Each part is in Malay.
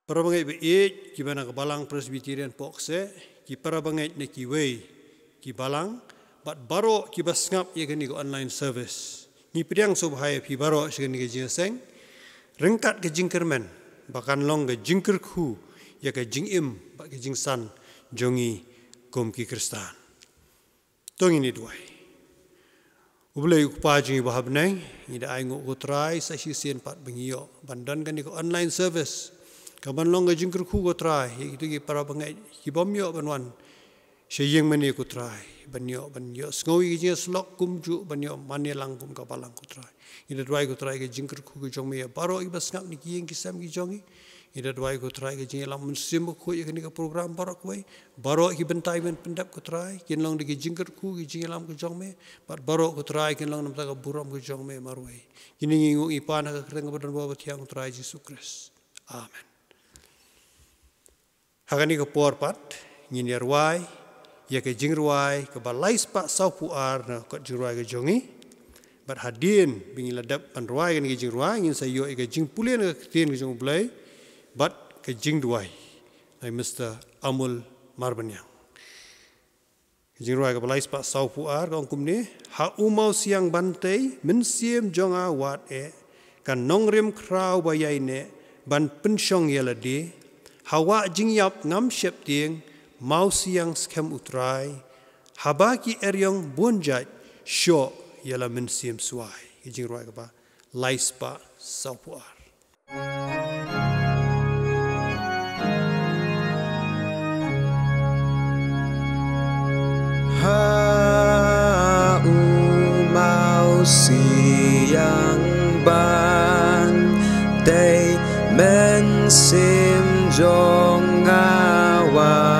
Para bangai beit ki bana balang Presbyterian pokse ki para bangai ne ki wei ki balang bat baro ki basngap ye gani online service ni priang so bahaya pi baro segani ke jingseng rengkat ke jingkermen bahkan long ke jingker khu ya ke jingim ba ke jingsan jongi kom ki kristan tong ini duai ublei upa jingi bahab nai ida ai ngo try sa sien pat bengio bandan gani ko online service kaban long ke jingker khu ko try itu ki para bangai ki bomyo banwan Seyeng meni ku try banyo sngowi ki slok kumju banyo mani langkum ka balang ku try ida dwai ku try ke jingker ku ke jong me baro ibas ngap ni ki kisam ki jongi ida dwai ku try ke jing lam musim ku ye ni ka program baro ku baro ki bentai men pendap ku try kin long di jingker ku ki jing lam ku jong me baro ku try kin long nam ta ka buram ku jong me marwai kini ngu ipana ka kreng badan bawa tiang try Jesus Christ amen hagani ka porpat ngin yarwai ya ke jingruai ke balai spak sau puar na kot jingruai ke jongi bat hadin bingi ladap panruai ke jingruai ngin sayo ke jing pulen ke tin ke jong blai bat ke jingduai ai Mr. Amul Marbanyang jingruai ke balai spak sau puar kong kumni ha umau siang bantai mensiem jonga wat kan nongrem krau bayai ne ban pensyong yalade hawa jingyap ngam syep tieng mau siang skem utrai habaki eryong bonjat syo yala mensim suai kijing roi kapa laispa saupuar ha mau siang ban day mensim jong awan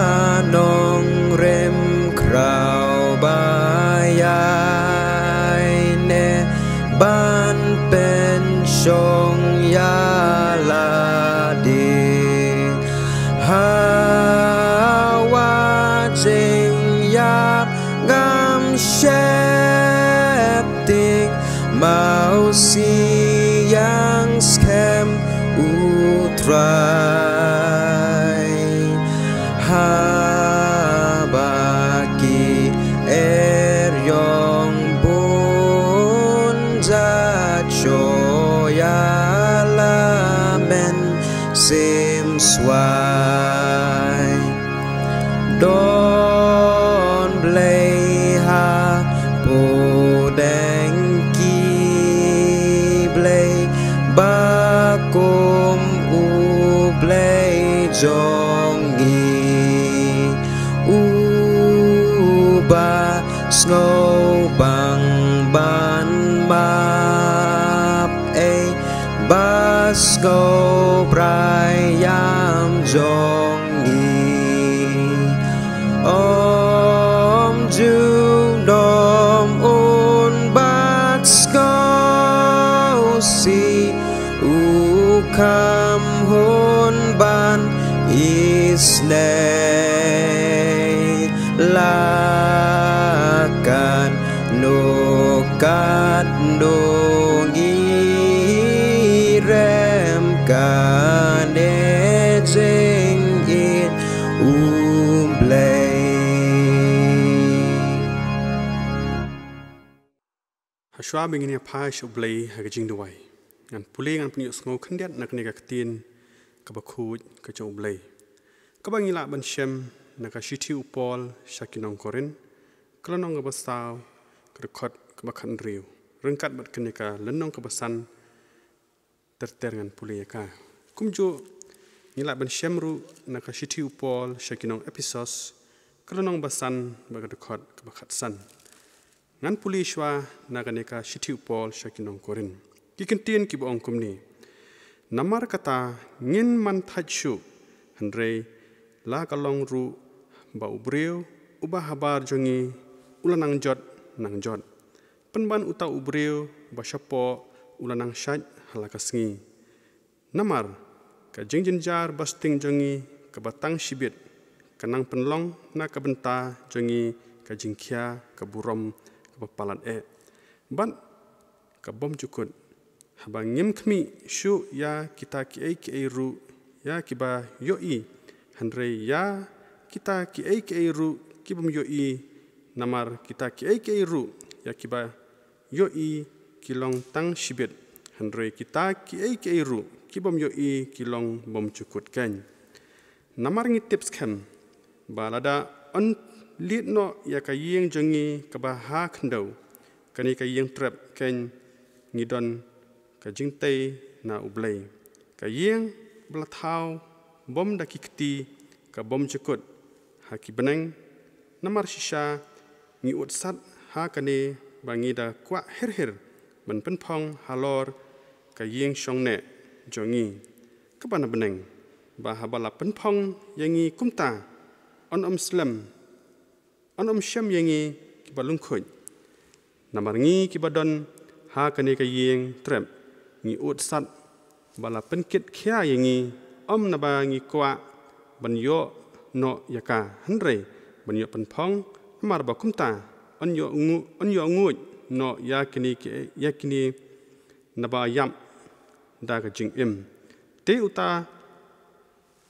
kanong rem krau bayai ne ban pen syong yala di hawa jing yap ngam shep ting mau siang skem utrai habaki eryong bunjat shoyala men sim swai don blay ha podeng ki blay bakum ublay jongi uba snow bang ban map bas go brayam jongi om ju dom un bats go si ukam hun ban isnei lakan nukat nungi rem kane jing it umblay Hashwa bingini apash ublay hagajing duwai ngan puli ngan punya sngo khandiat nak ni ka tin ka bakhuj ka chong ublay ka bangila ban shem naka shithi upol shakinong korin klanong ka basaw ka rekhot ka bakhan riu rengkat bat kenika lenong ka basan terter ngan puli ka kumjo ngila ban shem ru naka shithi upol shakinong episos klanong basan ba ka rekhot ka bakhat san ngan puli shwa naganeka shithi upol shakinong korin kikentin ki boong kumni namar kata ngin man thachu handre la kalong ru ba ubreu ubah habar jongi ulanang jot nang jot penban uta ubreu ba syapo ulanang syaj halakasngi namar ka jingjinjar basting jongi ka batang shibit kanang penlong na ka benta jongi ka jingkhia ka burom ka palat ban ka bom cukut haba ngim kmi shu ya kita ki ru ya kiba yoi Andre ya kita ki ru kibum yoi namar kita ki ru ya kiba yoi kilong tang shibet Andre kita ki ru kibum yoi kilong bom cukut kan namar ngi tips kem balada on lit no ya kayeng jongi kaba ha khandau kani kayeng trap ken ngidon ka jingtei na ublei kayeng blathau bom da kikti ka bom cukut ha ki beneng namar shisha ngi utsat ha kane bangi da kwa her ban penpong halor kayeng shongne jongi kabana beneng ba habala penpong yangi kumta on slam on syam yangi kibalung khoj namar ngi kibadon ha kane kayeng trap ngi utsat bala penkit khia yangi naba ngi kwa ban yo no yaka hanre ban yo penpong mar ba kumta on yo ngu no yakini naba yam da ka jing im te uta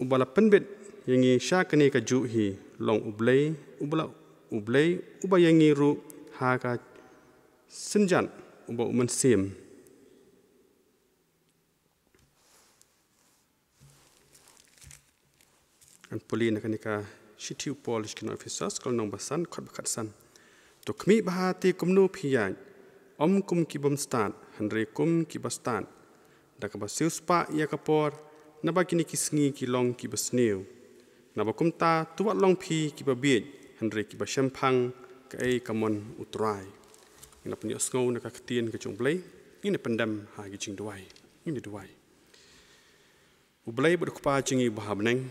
ubala penbet yangi sha kane ka ju hi long ublei uba yangi ru ha ka senjan uba uman sim an poli nakanika shitiu polish kino officers kol nong basan khot bakat san to kmi bahati kumnu phiyan kum ki bom stat hanre kum ki bastan da ka basiu spa ya kapor naba kini kisngi ki long ki basneu naba kumta tuwa long phi ki babit hanre ki bashampang ka kamon utrai ina punya skau na ka ktien ka chungblai ini pendam ha gi ching duai ini duai ublai berkupa chingi bahabneng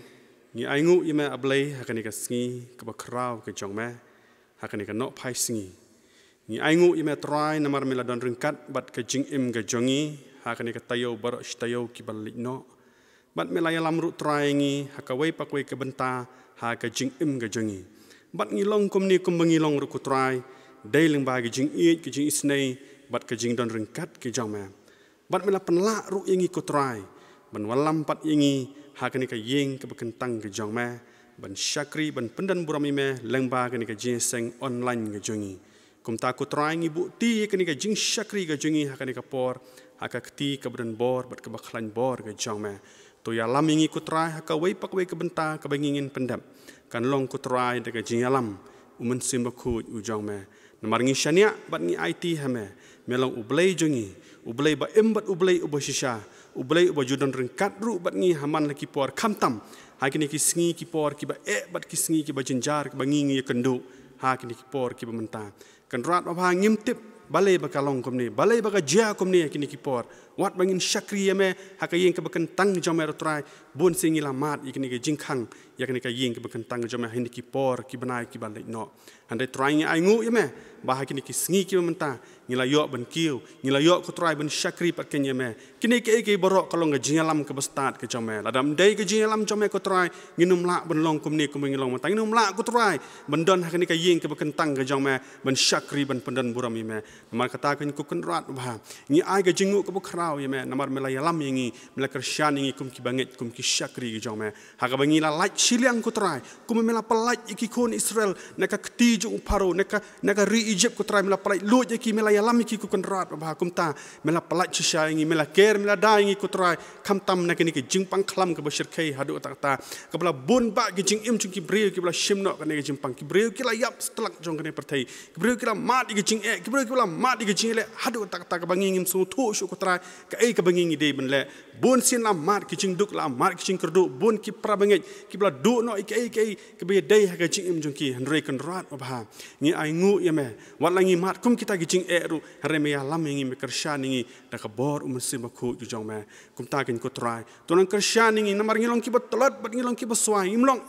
ni aingu ima ablai hakani ka sngi ka bakrau ka jongma hakani ka no phai sngi ni aingu ima try namar miladon ringkat bat ka jing im ga jongi hakani ka tayo bar shtayo ki balik no bat melaya lamru try ngi hakawai pakwai ka benta ha ka jing im ga jongi bat ngilong kum ni kum bangilong ru ku try dailing ba ga jing i ki jing isnei bat ka jing don ringkat ki jongma bat mela penla ru ingi ku try ban walam pat ingi hakani ka yeng ka bekentang ke jongma ban syakri ban pendan burami me lengba kani ka jinseng online ke jongi kumta ku try ngi bukti kani ka jing syakri ke jongi hakani ka por haka kti ka badan bor bat ka bakhlan bor ke jongma to ya lam ingi ku try haka wei pak wei ka benta ka bangingin pendam kan long ku try de ka jing alam umen simbaku u jongma namar ngi shania bat ngi IT hame melong ublei jongi ublei ba embat ublei ubashisha ublei uba judan ringkat ru bat ngi haman laki por khamtam hakini ki sngi ki por ki ba bat ki sngi ki ba jenjar ki ba ngi kendu hakini ki por ki ba menta kan rat ba ngimtip balai ba kalong komni balai ba ka ja komni hakini ki por wat bangin syakri yame hakayeng ka bekentang jomer trai bon singi lamat ikini ki jingkhang yakini ka yeng ka bekentang jomer hindi ki por ki banai ki balai no ande trai ngi aingu yame ba hakini ki sngi ki menta ngila yo ban kiu ngila yo ku trai ban syakri pat kenya me kini ke borok kalong ga jingalam ke bestat ke jome ladam dai ke jingalam jome ku trai nginum la ban long kumni kum ngilong mata nginum la ku trai bandon hakini ka yeng ke bekentang ke jome ban syakri ban pendan burami me mar kata kan ku kunrat ba ngi ai ga jingu ke bukrau yame namar melayalam ngi melakar syan ngi kum ki banget kum ki syakri ke jome haga bangi la lait siliang ku trai kum mela pelait iki kon Israel naka kti ju paro naka ri Egypt ku trai mela pelait lu iki mela lami ki ku konrat ba kumta mela palat shisha ngi mela ker mela dai ngi ku trai khamtam na kini ki jingpang khlam ke bashir khai hadu ta ka bla bun ba ki jing im chung ki breu ki bla shimno ka ne jingpang ki breu ki la yap stelak jong kene perthai ki breu ki la mat ki jing ki breu ki la mat ki jing le hadu ta ka bangi ngim su thu shu ku trai ka ka bangi ngi de ben le bun sin la mat ki jing duk la mat ki jing kerdu bun ki pra bangi ki bla du no ki be dai ha ka jing im jong ki henre kan rat ba ngi ai ngu ya me wat la ngi mat kum kita ki jing ru hareme ya lam ngi me kershan ngi da ka bor umsim ku ju jong me kum ta kin ku try tonan kershan ngi namar ngi long ki batlat bat ngi long ki baswai ngi long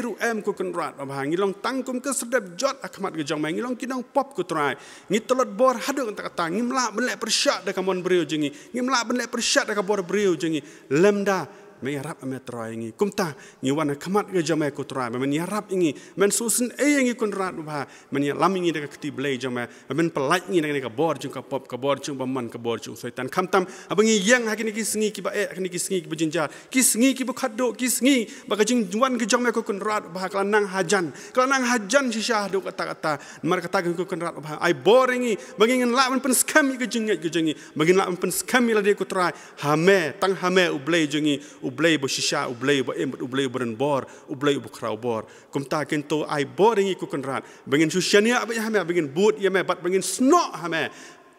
ru em ku kan rat ba ngi long tang kum ke sedap jot akmat ge jong me ngi long ki dong pop ku try ngi tolot bor hadu ta kata ngi mla benle pershat da ka mon breu jingi ngi mla benle pershat da ka bor breu jingi lemda yarap ame trai ngi kumta ngi wana kamat ke jame ko trai men yarap ngi men susun ngi kun rat ba men ya lam ngi de kti blai jame men pelaj ngi ne ka bor jung ka pop ka bor jung baman ka bor jung soitan kamtam abangi yang hakini ki sngi ki ba hakini ki sngi ki bejinjar ki sngi ki bu khaddo ki sngi ba ka jing wan ke jame ko kun rat ba kelanang hajan shisha do kata mar kata ko kun rat ba ai boringi bagi ngen la men pen skam ke jingi bagi la men pen skam la de ko trai hame tang hame ublei jengi ublei bo shisha ublei bo emot ublei beren bor ublei bo krau bor kumta kento ai boringi ku konrat bangin susyania ba hame bangin but ya me bat bangin sno hame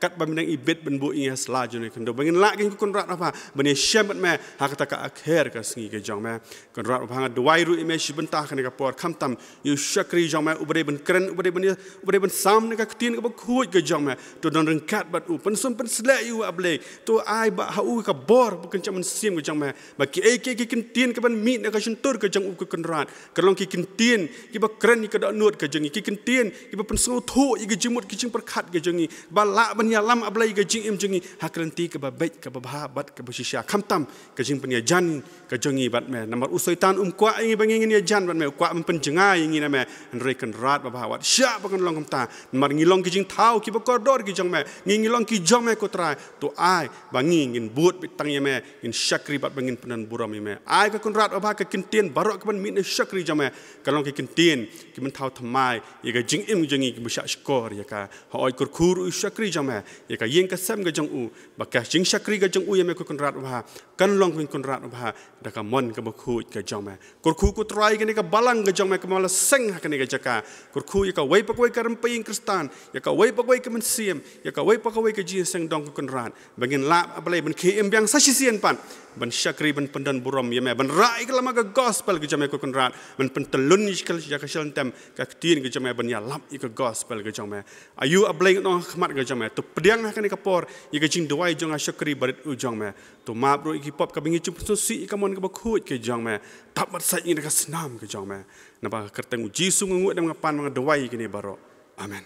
kat bamindang ibet ben bu iya selaju ni kendo bangin la kin ku konrat apa bani shemat me hakata ka akhir ka sngi ke jong me konrat apa dwai ru ime shibentah kan ka por kamtam yu shakri jong me ubre ben kren ubre ben sam ne ka tin ka khuj ke jong me to don rengkat bat u pen sum pen sle yu able to ai ba hau ka bor bukan cam sim ke jong me ba ki ki kin tin ka ban mi ne ka suntur ke jong u ke konrat kalong ki kin tin ki ba kren ki da nut ke jong ki kin tin ki ba pen so thu ki jimut ki jing perkhat ke jong ba la ban lam ablai ke jing im jengi hakrenti ke babet ke babat ke besisya kamtam ke jing penia jan ke jengi bat me namar usoitan kwa ingi bangin ni jan bat me kwa penjengai ingi na me reken rat babawat sya bakan long kamta namar ngilong ke jing tau ki bakordor ki jong me ngilong ki jong me ko trai to ai bangi ngin but bitang ye me in syakri bat bangin penan buram ye me ai ka kun rat ba ke kintien barok ke ban min syakri jong me kalong ke kintien ki men tau thamai ye ke jing im jengi ki besya skor ye ka hoi kur khuru syakri jong me ya ka yeng ka sam ga jong u ba ka jing shakri ga jong u ya me ko kon rat ba kan long kon rat ba da ka mon ka ba khu ka jong me kur khu ku trai ga ni ka balang ga jong me ka mala seng ha ka ni ga jaka kur khu ya ka wei pa koi ka ram ping kristan ya ka wei pa koi ka men siem ya ka wei pa koi ka ji seng dong kon rat bangin la ablai ben ke em byang sa sisien pan ban shakri ban pendan buram ya me ban rai ka lama ga gospel ga jong me ko kon rat ban pentelun ni kal ya ka sel tem ka tin ga jong me ban ya lam i ka gospel ga jong me ayu ablai no khmat ga jong me to pediang kan kapor ye jing dwai jong syakri barit u jong me to ma bro ki pop ka bingi chup si ka mon ka bakhuj ke jong me tap mat sai ni ka snam ke jong me na ba kerteng jisu ngu dem ngapan mang dwai kini baro amen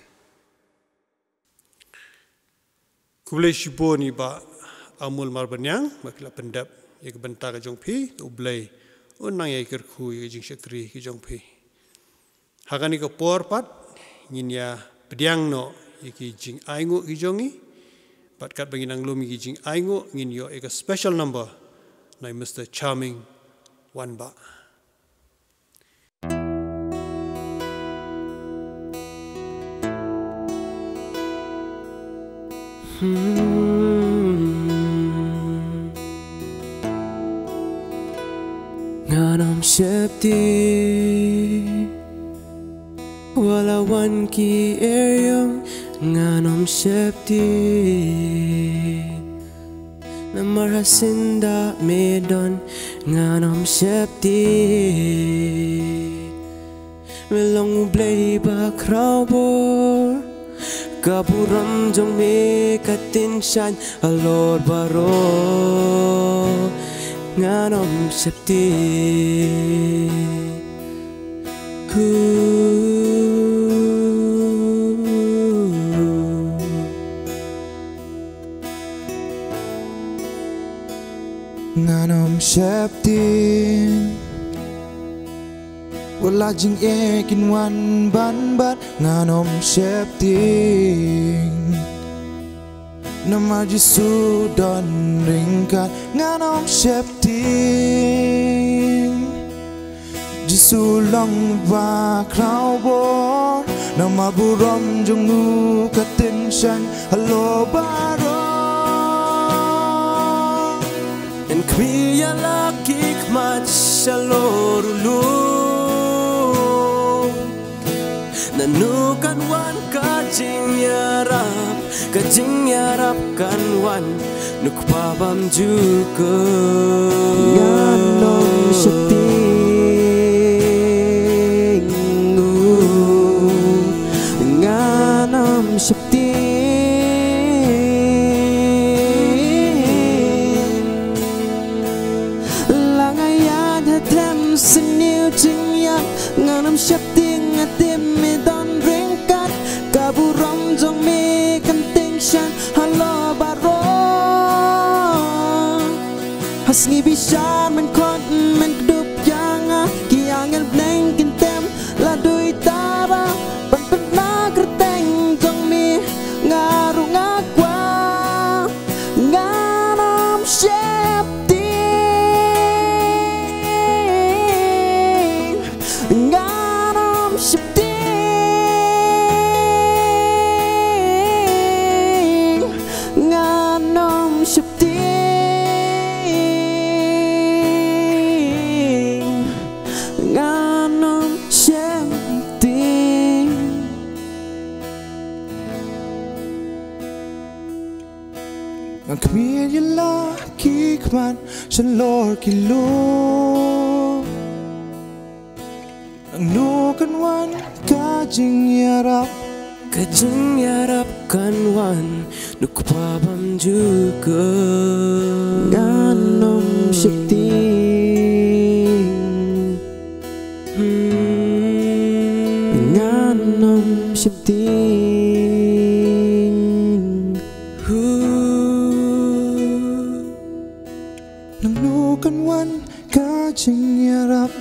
Kublai shibo ni ba amul marbanyang makila pendap ye ka benta ka jong phi ublai unang ye ker khu ye jing syakri ki jong phi hakani ka por pat nginya pediang no ye ki jing aingu ki jongi But kat bagi nang lumi gijing aingo ngin yo eka special number nai Mr. Charming one ba. Nganam syepti walawan ki eryong nganam syepti namarasinda medon nganam syepti melong ublay ba kraubor kaburam jong me katinsan alor baro nganam syepti Nganom syeptin wala jing ekin wan ban bat nganom syeptin nama Jisu don ringkat nganom syeptin Jisu long ba krau bor nama buram jungu katensan halo baro Kriya laki kmat shalorulu Nanukan wan kajing yarap kan wan nukpabam juga Nganom syepting Nganom syepting Senil jingyak nganam syapting atim me don ringkat kaburam jong me kanting shan halo baro hasngi bisan men Ngang kmi yala ki kman Shalor kilo Nang nukan wan kajing yarap Kajing yarap kanwan Nukpabam juga Ganom syakti Ganom syakti Nang nukan wan kajing yarap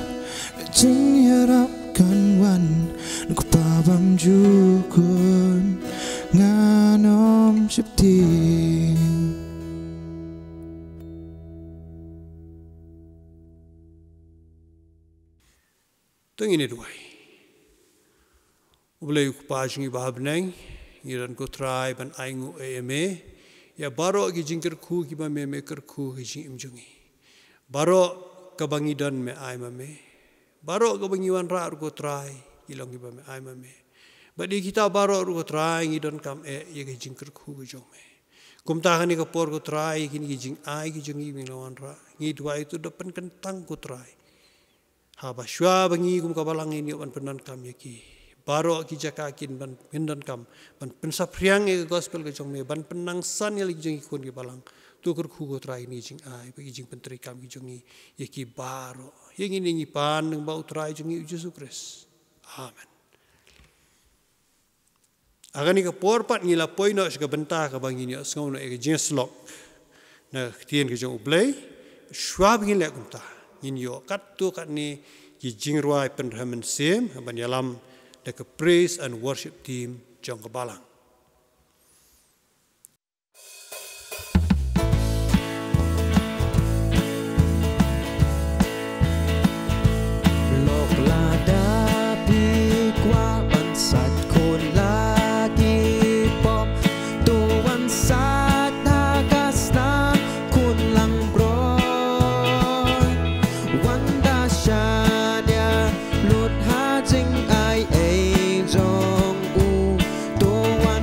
kanwan Nukpabam jukun nganom syapting Tengin ini duai. Ublay kupajing ibabneng, ngiran ko try ban aingu eme, ya baro gijingker ku kiba me kerku gijing imjungi. Baro kabangidan me ai mame. Baro kabangiwan ra ko try ilong kiba me ai mame. Badi kita baro ko try ngidan kam ye gijingker ku gijong me. Kumtahan ni kapor ko try kini gijing ai gijungi minawan ra. Ngidwa itu depan kentang ko try. Haba shwa bangi kum kabalang ini ban penan kam yaki baro ki jakakin ban pendan kam ban pensapriang e gospel ke jong me ban penang san yali jong ikon ki balang tu kur khu go trai ni jing ai bagi jing pentri kam ki jong yaki baro yang ini ni pan ng bau trai jong Yesus Kristus amen agani ka porpat ngila poino ska benta ka bangi ni asngau no e jing slok na tien ke jong ublay shwa bangi le kum ta in yo kat tu kat ni ki jingruai penramen sem ban yalam the praise and worship team jong kabalang Lok lada pikwa bansat kon lagi pop tuan sat hagas na kun lang bro Wanda shania lut ha jing ai ai jong u tuan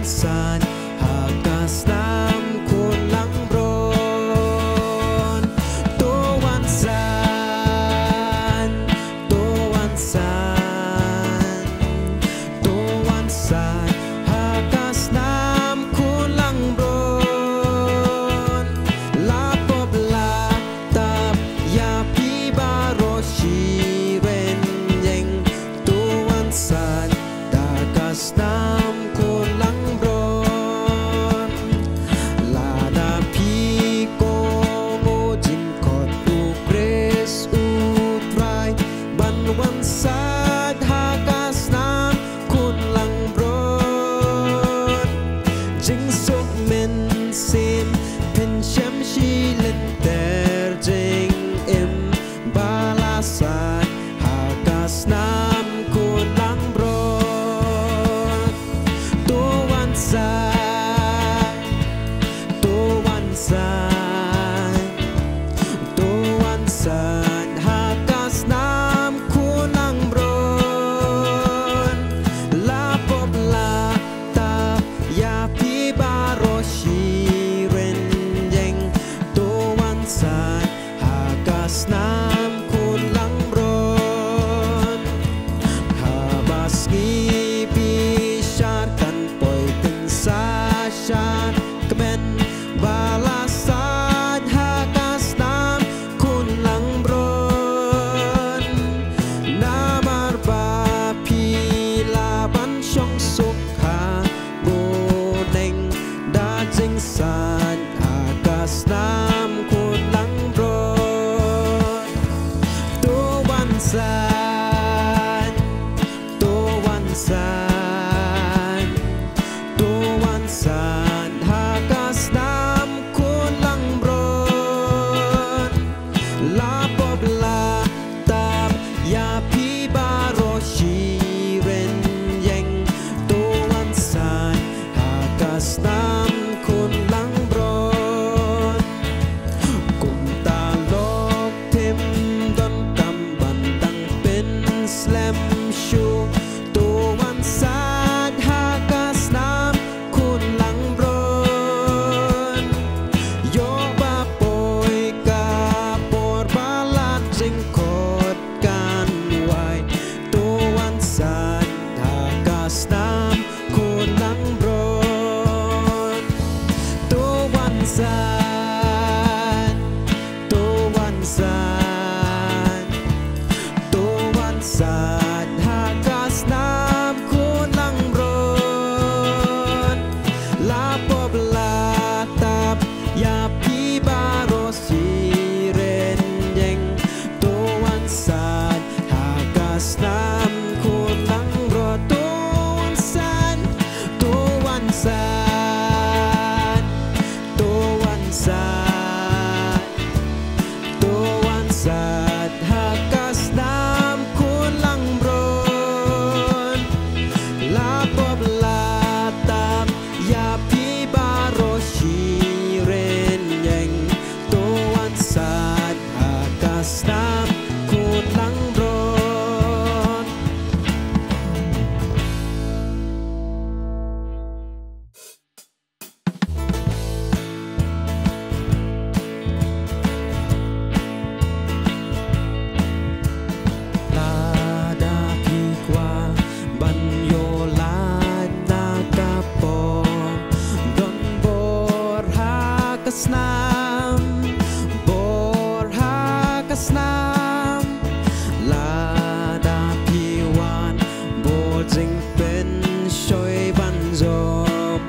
sad, tuan sad, tuan sad, hakas nam kulang bron, lapop latam ya pi baro shiren yeng, tuan sad, hakas nam kulang bron. Lada pikwa banyo lada kapo don bor hakasnam lada piwan bor jing pen shoy banjom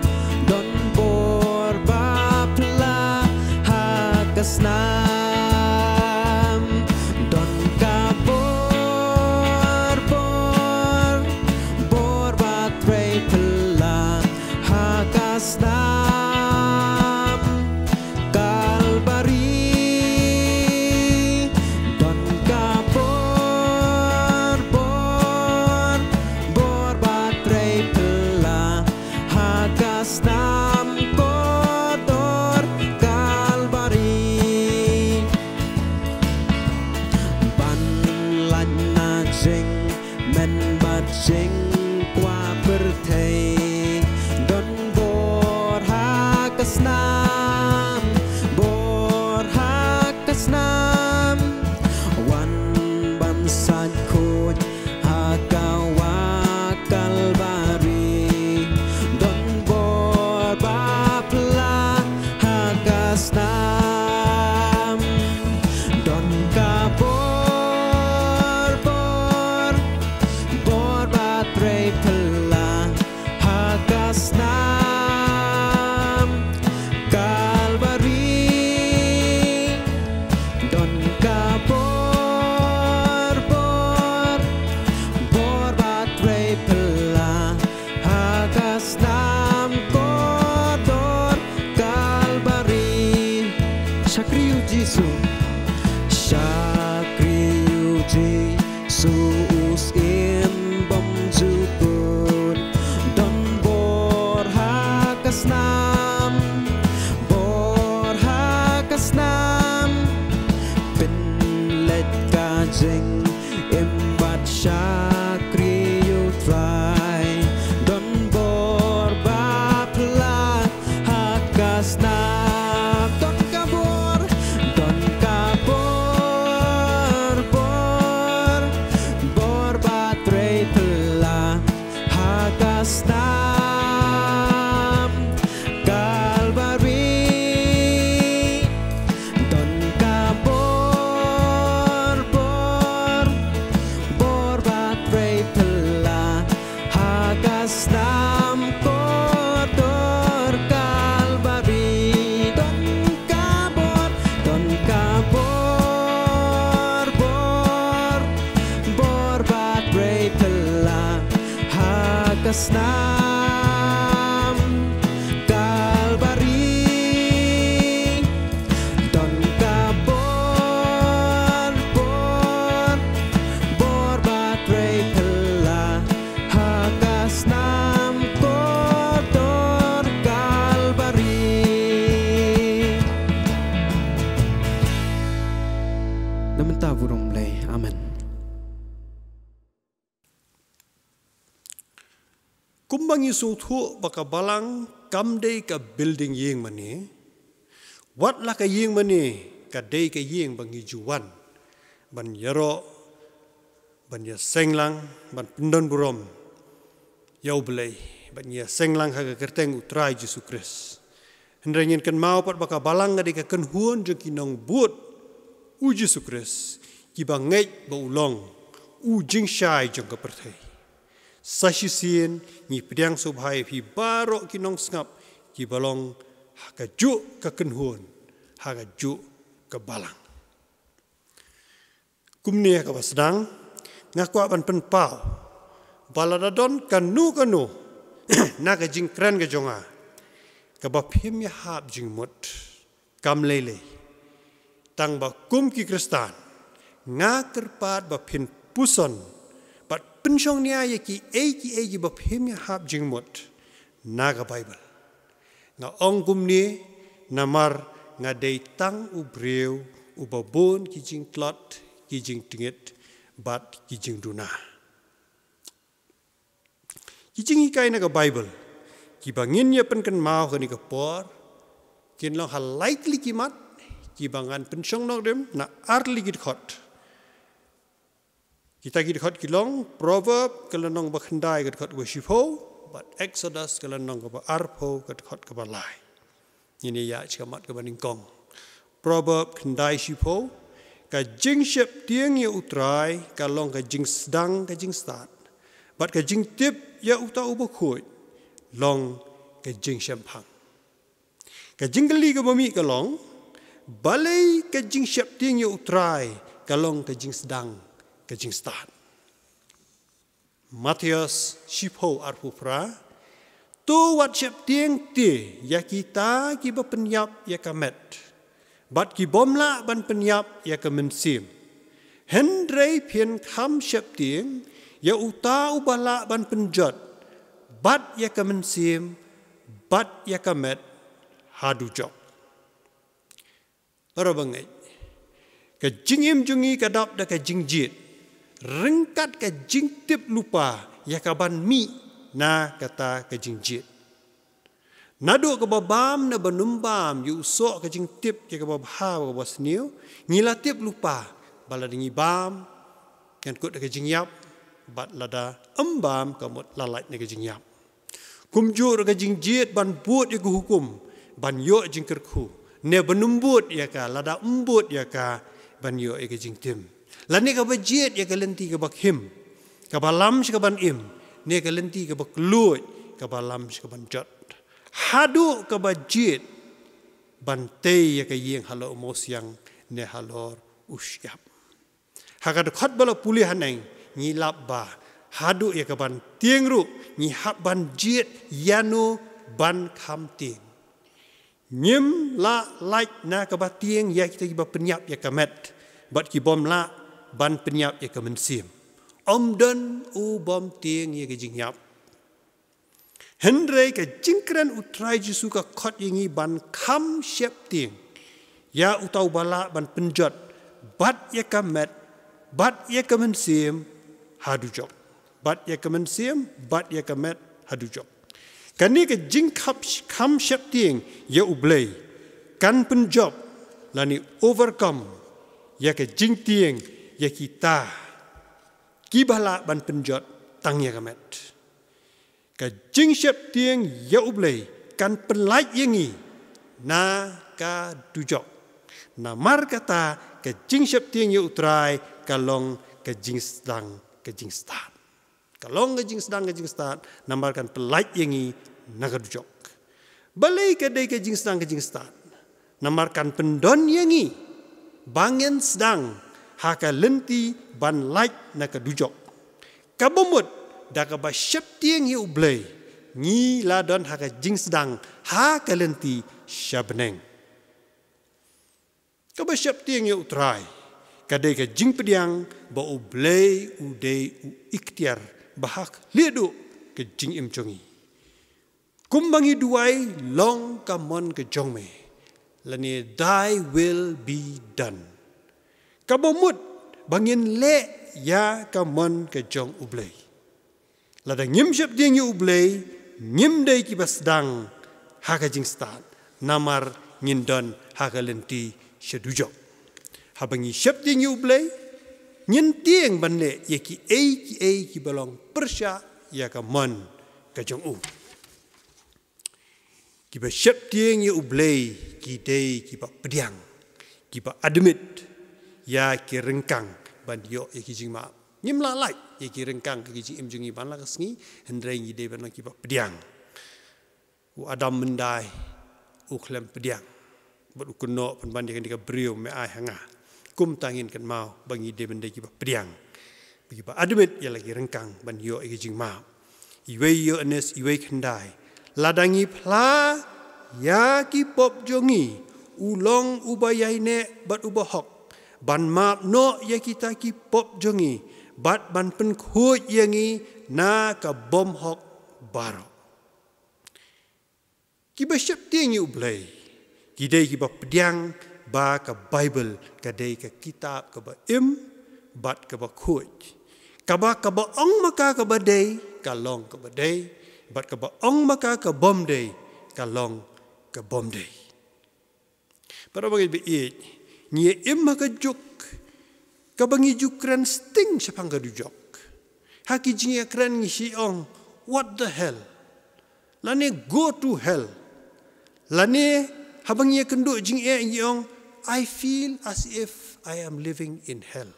don bor bapla hakasnam don kabor bor batre pela hakasnam kalbari don kabor bor batre pela hakasnam kodor kalbari ban lan na jing men bat jing qua berthei don bor hakasnam wan ban san khoj hakawa kalbari don bor bapla hakasnam don kabor bor batre pela hakasnam kalbari don kabor bor batre pela hakasnam kodor kalbari. Syakriu Jisu, Syakriu Jesus imbom jupun don bor hakasnam pinlet kajeng imbat syakriu try don bor bapla hakasnam don kabor bor batre pela hakasnam kalbari don kabor bor batre pela hakasnam kodor kalbari don kabor bor batre pela hakasnam kalbari don kabor bor batre pela hakasnam kodor kalbari. Namun taburong lay. Amen. Kumbang isu thu baka balang kamdei ka building yeng mani. Wat lah ka yeng mani ka dei ka yeng bangi juwan. Ban yaro ban ya senglang ban pendon burom. Yau belai ban ya senglang haga kerteng utrai Yesus Kristus. Hendrengin kan mau pat baka balang ngadi ka kenhuan je kinong buat u Yesus Kristus. Ki bangai ba ulong u jing syai jong ka perthai. Sasisian ni pedang subhai pi barok kinong ngap ki balong haka juk ka kenhun haka juk ka balang. Kumni ka basdang ngakwa ban penpau baladadon kanu na ka jing kran ka jonga ka ba phim ya hap jing mut kam lele tang ba kum ki kristan nga kerpat ba phin puson bat pensyong nia ye ki e ba phim ya hap jing mut na ka bible nga ong kum ni namar nga dei tang u breu u babon ki jing klot ki jing tingit bat ki jing duna ki jing ikai na ka bible ki bangin ya pen kan mau ka ni ka por kin long hal likely ki mat ki bangan pensyong nok dem na arli ki khot kita ki khot ki long proverb kalanong ba khandai ka khot wa shipo but exodus kalanong ka ba arpo ka khot ka ba lai ini ya chikamat ka baning kong proverb khandai shipo ka jing shep tieng ya utrai ka long ka jing sedang ka jing start but ka jing tip ya uta ubo khoi long ka jing shampang ka jing kali ka bami ka long balai ka jing shep tieng ya utrai ka long ka jing sedang ka jing start Matius shipo arpupra tu wat shep tieng ti ya kita ki ba penyap ya kamet bat ki bomla ban penyap ya ka mensim hendrei pian kham shep tieng ya uta ubala ban penjot bat ya ka mensim bat ya kamet hadu jok arabangai ka jingim jungi ka dap da ka jingjit rengkat ka jing tip lupa ya ka ban mi na kata ka jingjit nadu ka babam na banumbam yu sok ka jing tip ya ka babha ka basniu ngila tip lupa bala dingi bam kan kut ka jingyap bat lada embam ka mot lalait na ka jingyap kumjur ka jingjit ban buat ya ka hukum ban yo jing kerku ne banumbut ya ka lada embut ya ka ban yo ya ka jing tim lani ka bajit ya ka lenti ka bakhim ka balam ka ban im ne ka lenti ka baklut ka balam ka ban jot hadu ka bajit bante ya ka yeng halo mosyang ne halor usyap hakad khat bala pulih haneng ni labba hadu ya ka ban tiengru ni hab ban jit yanu ban kham ting nyim la like na ka ba tieng ya kita ba penyap ya ka met bat ki bom la ban penyap ya ka mensim omdan u bom tieng ya ka jingyap hendrei ka jingkran utrai jisu ka khot yingi ban kham shep tieng ya utau bala ban penjot bat ya ka met bat ya ka mensim hadu jok bat ya ka mensim bat ya ka met hadu jok kani ka jing kham shep tieng ya ublei kan penjob lani overcome ya ka jing tieng ya kita kibala ban penjot tang ya kamet ka jing shep tieng ya ublei kan penlait yengi na ka dujok na mar kata ka jing shep tieng ya utrai kalong ka jing sedang ka jing start kalong ka jing sedang ka jing start namar kan penlait yengi na ka dujok balai ka dei ka jing sedang ka jing start namar kan pendon yengi bangen sedang haka lenti ban lait na ka dujok kabomut da ka ba shep tieng hi ublei ni ladon haka jing sedang haka lenti shabneng ka ba shep tieng hi utrai ka dei ka jing pediang ba ublei udei u ikhtiar bahak ledu ke jing imchongi kumbangi duai long ka mon ke jongme lani thy will be done kabomut bangin le ya kamon ke jong ublei lada ngim shep ding yu ublei ngim dei ki basdang haka jing start namar ngindon haka lenti shedujok habangi shep ding yu ublei ngin tieng ban le ye ki ki balong persya ya kamon ke jong u ki ba shep ding yu ublei ki dei ki ba pediang ki ba admit ya ki rengkang ban yo ya ki jingma ngim la lai ya ki rengkang ki jing im jungi ban la kasngi hendrai ngi de ban ki ba pediang u adam mendai u klem pediang bat u kuno pan ban di ka brio me ai hanga kum tangin kan mau bangi de ban de ki ba pediang ki ba admit ya lagi rengkang ban yo ya ki jingma iwei yo anes iwei kendai. Ladangi pla ya ki pop jongi ulong ubayai ne bat ubahok. Ban map no ya kita ki pop jongi bat ban pen khut yangi na ka bom hok baro. Kiba syap tiang yu blay. Kidai kiba pediang ba ka Bible kadai ka kitab ka ba bat ka ba khut. Kaba ong maka ka ba day ka long ka ba day bat ka ba ong maka ka bom day ka long ka bom day. Para bagi be nye maka juk ka bangi jukran sting sapang ka dujok. Haki jingi kran ngi siong what the hell. Lane go to hell. Lane habang ia kenduk jing yang I feel as if I am living in hell.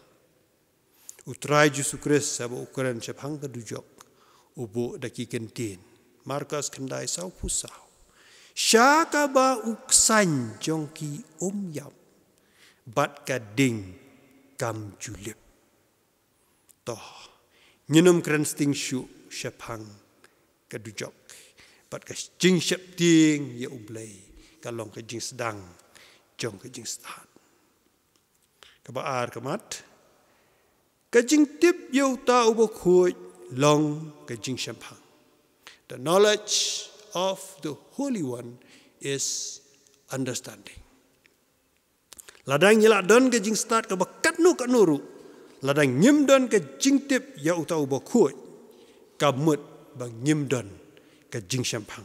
Utrai Yesus Kristus sabo ukuran sepang kedujok ubu daki kentin. Markas kendai sau pusau. Syaka ba uksan jongki yam. Bat kading kam julip. Toh nyenum keren sting syu sepang kedujok. Bat ka jing syap ting ya ublay kalong ka jing sedang jong ka jing setat kabaar kamat ka jing tip ya uta ubo khoi long ka jing syapang. The knowledge of the Holy One is understanding. Ladang yelak don ka jing setat ka bakat nu ka nuru ladang nyim don ka jing tip ya uta ubo khoi ka mut bang nyim don ka jing syapang.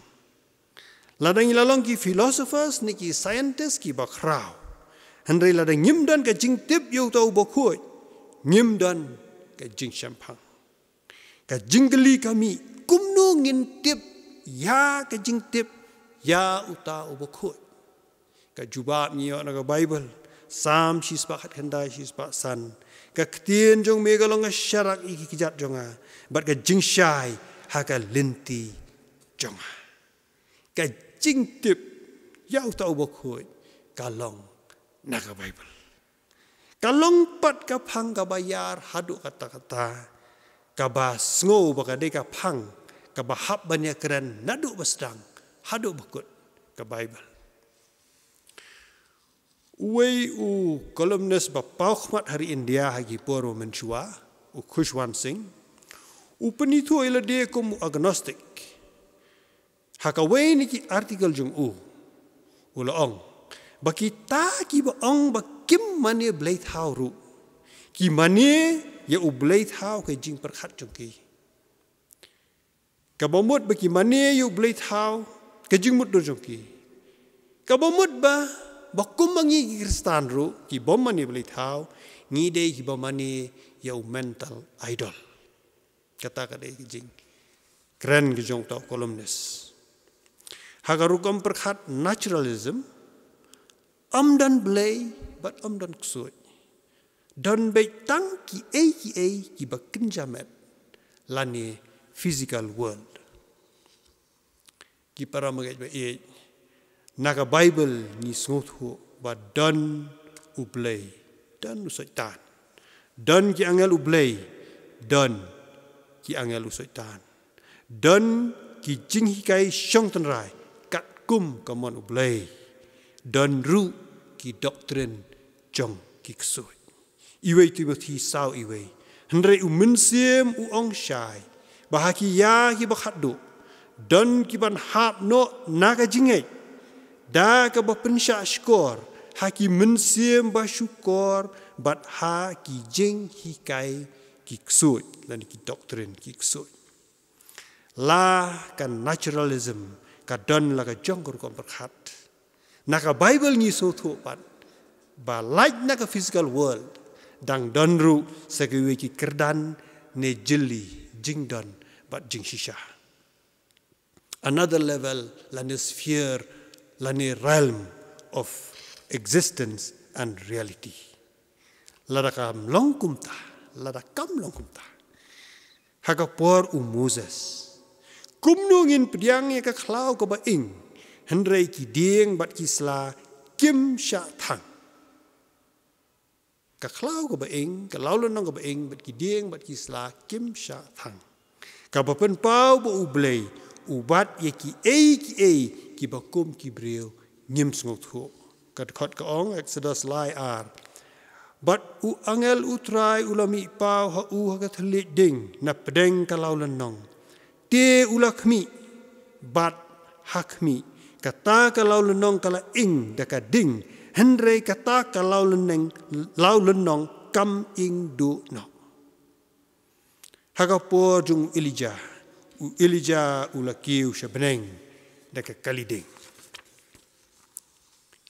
Ladang ilalong ki philosophers ni ki scientists ki bakrau. Handai ladang nyimdan ka jing tip yo tau bokoi. Nyimdan ka jing syapang. Ka jinggeli kami kumno ngin tip ya ka jing tip ya uta bokoi. Ka jubab ni na ka Bible sam shi sepakat handai shi sepak san. Ka ketien jong megalong syarak iki kijat jonga. Bat ka jing syai ha ka linti jonga. Ka jing tip ya utau bokoi kalong naga Bible. Kalong pat ka phang ka bayar hadu kata-kata ka ba sngo ba ka de ka phang ka ba hab banya keren nadu basdang hadu bakut ka Bible. Wei u kolumnus ba paukhmat hari India hagi poro menchua u Khushwan Singh u penitu ila de kum agnostic. Hakawai ni ki artikel jung ulaong baki ta ki ba ong ba kim mane blade how ru ki mane ya u blade how ke jing perkhat jung ki ka bomut baki mane you blade how ke jing mut jung ki ka bomut ba kum mangi Kristan ru ki bom mane blade how ngi de ki ba mane ya u mental idol kata ka de ki jing keren ki jong tau kolumnus. Hagarukam perkhat naturalism, dan belai, but dan kusut. Dan baik tang ki bakin jamet, lani physical world. Ki para magai baik, naga Bible ni sungguh ba dan ublay, dan usaitan. Dan ki angel ublay, dan ki angel usaitan. Dan ki jing hikai syong tenrai. Kum kamon ublay dan ru ki doktrin jong ki ksut iwei Timothy sau iwei hendrai uminsiem uong syai bahaki ya ki bakhadu dan ki ban hap no naga jingai da ka ba pensya skor haki minsiem ba syukor bat ha ki jing hikai ki ksut dan ki doktrin ki ksut la kan naturalism kadon la ka jong ko perkhat naka Bible ni so thu pat ba like naka physical world dang don ru segewe ki kerdan ne jeli jing don bat jing shisha another level lani sphere lani realm of existence and reality lada kam longkumta haka por Moses kumnungin pediang ya ka klau ka baing hendrai ki dieng bat kisla kim sha thang ka klau ka baing ka laulon ka baing bat ki dieng bat kisla kim sha thang Kapapen pau bo ublei ubat ye ki bakum ki breu nyim sngot ho. Kat khot ka ong Exodus lai ar. Bat u angel utrai ulami pau ha u ha katlik ding na pedeng kalau lenong. Te ulakmi bat hakmi kata kalau lenong kala ing daka ding hendrei kata kalau lenong kam ing du no. Hagapor jung Elijah ulakiu syabeneng daka kaliding.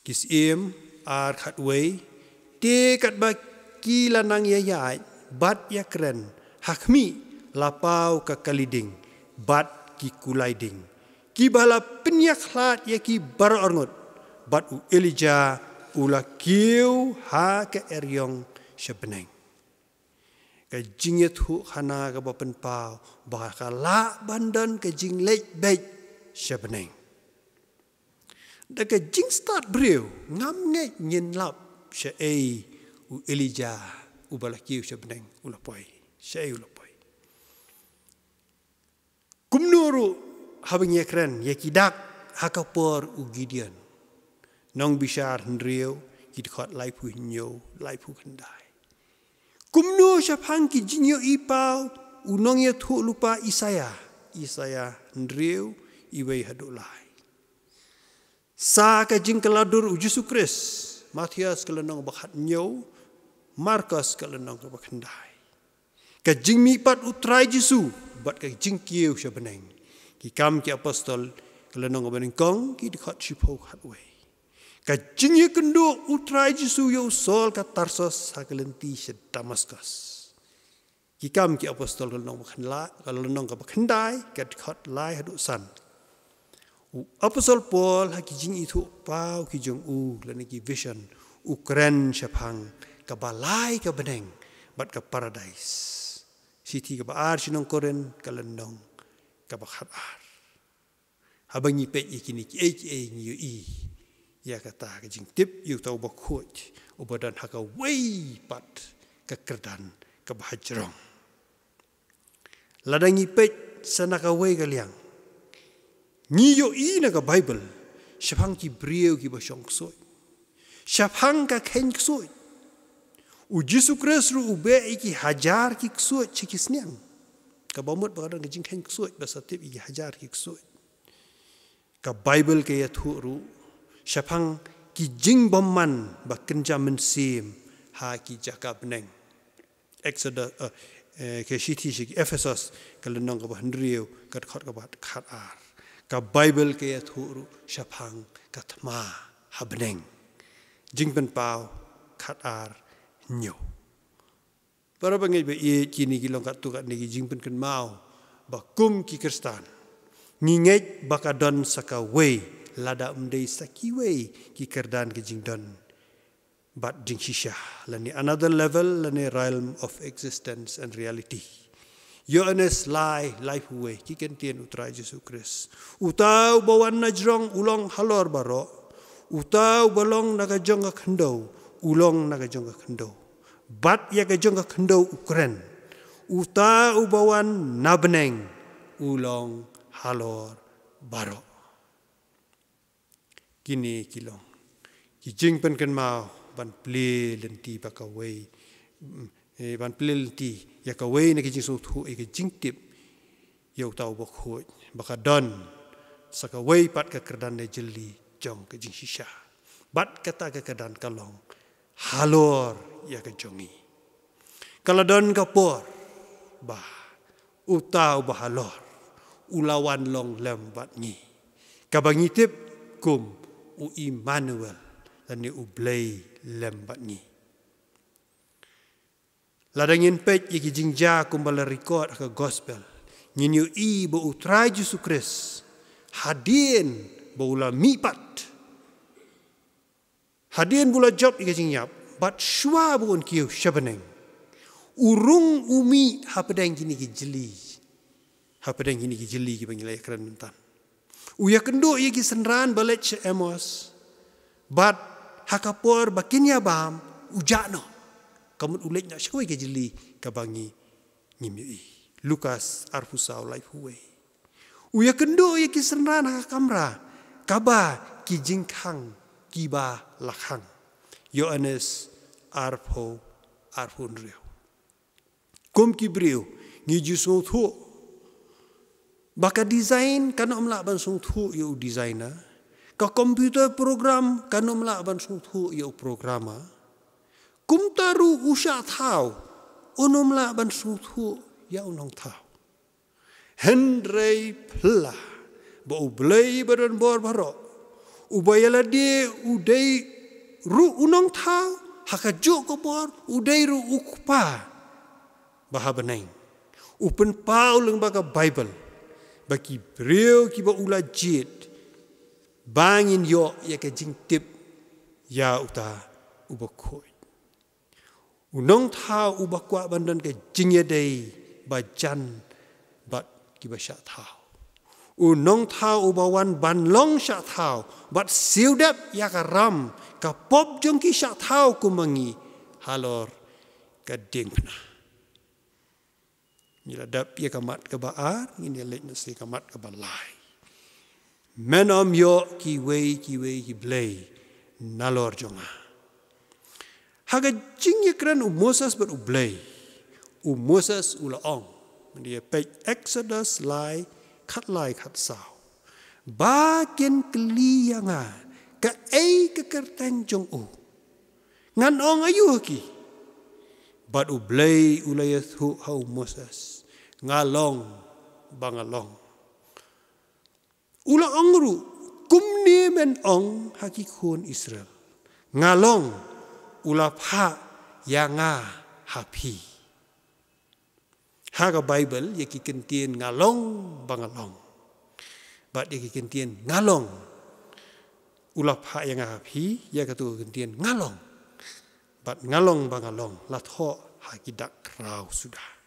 Kisim ar khatway te kat baki lanang yayai bat yakren hakmi lapau ka kaliding bat ki kulaiding ki bala penyakhlat ya ki bar orngot bat u Elijah ulakiu ha ka eryong syabeneng. Ka jinget hu khana ka bapen pau ba ka la bandan ka jing lek bek syabeneng. Da ka jing start breu ngam nge nyin lap sya u Elijah u balakiu syabeneng ulapoi sya ulapoi. Kumnuru habeng yakren yakidak hakapor u Gideon. Nong bishar hendriu kidkhot laipu nyo laipu kendai. Kumno syapang ki jinyo ipau unong ya thu lupa Isaya ndriu iwei hadulai. Sa ka jing kaladur u Yesus Kris Matias kalenong bakhat nyo Markus kalenong bakhandai. Ka jing mi pat utrai Yesu bat ka jing kieu syabeneng. Ki kam ki apostol kalenong baning kong ki dikhat sipo khatwei. Ka jingye kendo utrai Jesu yo sol ka Tarsos hakalenti se Damaskus. Ki kam ki apostol kalong bakhandla kalong ka bakhandai ka khot lai hadu san. U apostol Paul haki jing itu pau ki jong u lani ki vision ukren syapang ka balai ka beneng bat ka paradise. Siti ka baar sinong koren kalendong ka bakhat ar. Habangi pe ikini ki nyu i. Ya kata kajing tip yu tau bakut ubadan haka wei pat kekerdan kebahajrong. Ladangi pet sanaka wei kaliang. Ni yo i naga Bible syapang ki brieu ki basyong soy. Syapang ka ken soy. U Jesu Kristus ru ube iki hajar ki soy cikisniang. Kabamut bakadang kajing ken soy basa tip iki hajar ki soy. Ka Bible ke ya thu ru syapang ki jing bomman bakenja mensim ha ki jaka beneng. Exodus ke shiti shi Ephesus kalenong ka hendriu kat khot ka bat khat ar. Ka Bible ke thuru syapang katma ha beneng. Jing pen pau khat ar nyo. Para bangai be ye kini ki long kat tu kat ni jing pen ken mau bakum ki Kristan. Nginget bakadon sakawei lada umdei sakiwei ki kerdan ke jingdon bat jing shisha lani another level lani realm of existence and reality. Yo anes life way ki kentien utrai Yesus Kris. Utau bawan najrong ulong halor baro. Utau balong nagajong ka kendo ulong nagajong ka kendo. Bat ya gajong ka kendo ukren. Utau bawan nabeneng ulong halor baro. Kini kilong ki jing pen ken mau ban ple lenti bakawei ban ple lenti ya kawei na ki jing so thu e ki jing tip yo tau bakhoi bakadon sakawei pat ka kerdan ne jeli jong ke jing shisha bat kata ka kerdan kalong halor ya ka jongi kaladon ka por ba utau bahalor ulawan long lem bat ni kabangitip kum u Immanuel dan u blay lembat ni. Ladangin pet iki jingja kumbala record ke gospel. Nyinyu i bo utrai Yesus Kris hadien bo ula mipat. Hadien bula job iki jingyap bat shwa buon kiu syabeneng. Urung umi hapadeng kini ki jeli. Hapadeng kini ki jeli ki bangilai keren mentan. Uya kendo ia ki senran balik se Amos. Bat hakapor bakinya bam ujano. Kamu ulet nak syakoi ke jeli kabangi ngimyui. Lukas arfusau lai huwe. Uya kendo ya ki senrana kamra. Kaba ki jingkang kiba lakhang. Yohanes arfun riu. Kum ki briu ngiju sung thu. Baka design kanom la ban sung thu yo designer. Ka komputer program kanom la ban sung thu yo programa. Kum taru usha thau unom la ban sung thu ya unong thau. Hendrei pla ba ublei badan bor baro. Ubayala de udai ru unong thau hakajuk ko bor udai ru ukpa. Bahabaneng. Upen pauleng baga Bible. Baki breu ki ba ula jit. Bangin yo ya ke jing tip ya uta ubakoi. Unong thau ubakwa bandan ke jingya day ba jan bat ki ba sha thau. Unong thau ubawan ban long sha thau bat siudap ya ka ram ka pop jong ki sha thau kumangi halor ka ding pna. Nila dap ia kamat ke baar, ini lek nasi kamat ke balai. Menom yo ki wei ki blay nalor jonga. Haga jing ya kran Moses ber ublay. Moses ulaong. Dia page Exodus lai kat sao. Bagian keliyanga ka ei ke kerteng jong u. Ngan ong ayu ki. Bat ublay ulayat hu hau Moses. Ngalong bangalong. Ula ongru kumni men ong hakikun Israel. Ngalong ula pha yanga hapi. Haga Bible yaki kentien ngalong bangalong. Bat yaki kentien ngalong ula pha yanga hapi ya katu kentien ngalong. Bat ngalong bangalong latho hakidak rau sudah.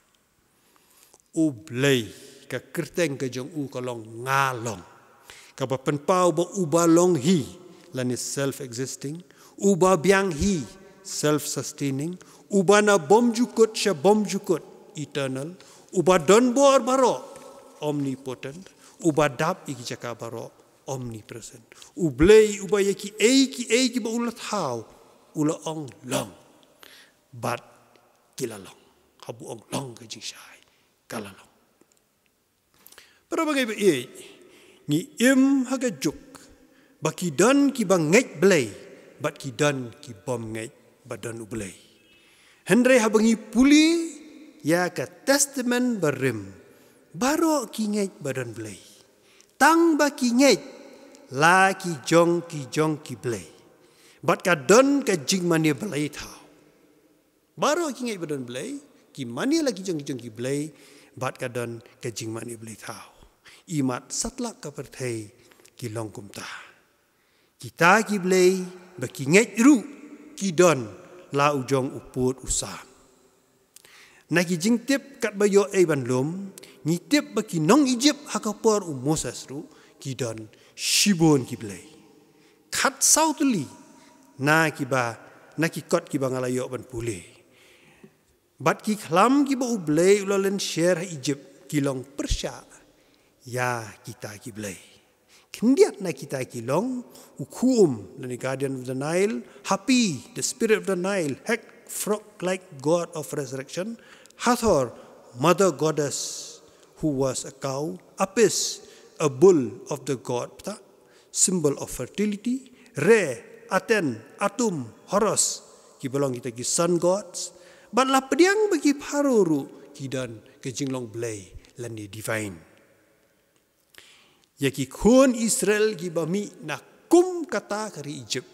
Ublay ka kerteng ka jong u kalong ngalong. Ka ba penpau ba ubalong hi lani self-existing. Uba biang hi self-sustaining. Uba na bom jukut sya bom jukut eternal. Uba don bor baro omnipotent. Uba dap iki jaka baro omnipresent. Ublay uba yaki eiki ba ulat hau. Ula ong long, bat kila long, kabu ong long ke jingshai, kala long. Pero bagai ba ni im haga juk, baki dan ki bang ngej belay, bat ki dan ki bom ngej badan ublay. Hendrai habangi puli ya ka testament barim, baro ki ngej badan belay. Tang baki ngej, la ki jong ki belay. Bat ka don ka jing mani belai thau. Baru ki ngai badan belai, ki mani lagi jong ki belai, bat ka don ka jing mani belai thau. Imat satlak ka perthai ki longkum ta. Kita ki belai ba ki ngai ru ki don la ujong uput usam. Na ki jing tip kat bayo ai ban lum, ni tip ba ki nong Egypt hakapor Moses ru ki don shibon ki belai. Khat sautuli na ki kot ki ba ngalayo ban pule. Bat ki khlam ki ba ublay ulalen share Egypt ki long persya ya kita ki blay. Kendiat na kita ki long ukum the guardian of the Nile, happy the spirit of the Nile, hek frog like god of resurrection, Hathor mother goddess who was a cow, Apis a bull of the god, symbol of fertility, Re Aten, Atum, Horus, ki belong kita ki sun gods. But la pediang bagi paruru ki dan ke jinglong blay lani divine. Ya ki kun Israel ki bami na kum kata kari Egypt.